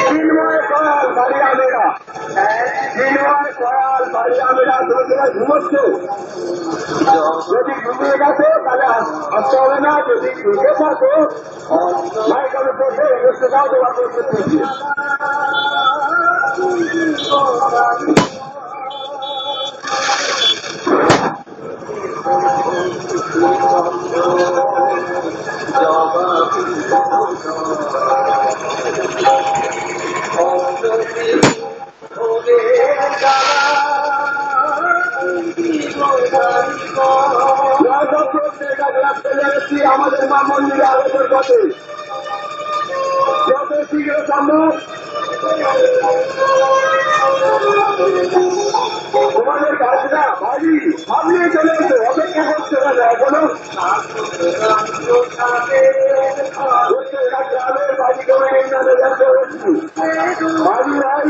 চিন্ময় কয়াল বাড়িয়া মেয়েরা, চিন্ময় কয়াল বাড়িয়া মেয়েরা দুজনে ঘুমোচ্ছে। যদি ঘুমিয়ে গেছে তাহলে আসতে হবে না, যদি ঘুমিয়ে থাকো মাইকালে বসে বসে যাও তোমার করতে পেরেছি। আমাদের মা মন্দিরে আলোচনার পথে যত শীঘ্র সম্ভব তোমাদের কাজটা ভাবি ভাবলিয়ে চলে এসে অপেক্ষা করছে না এখনো গ্রামের বাড়ি করে ভাবি ভাই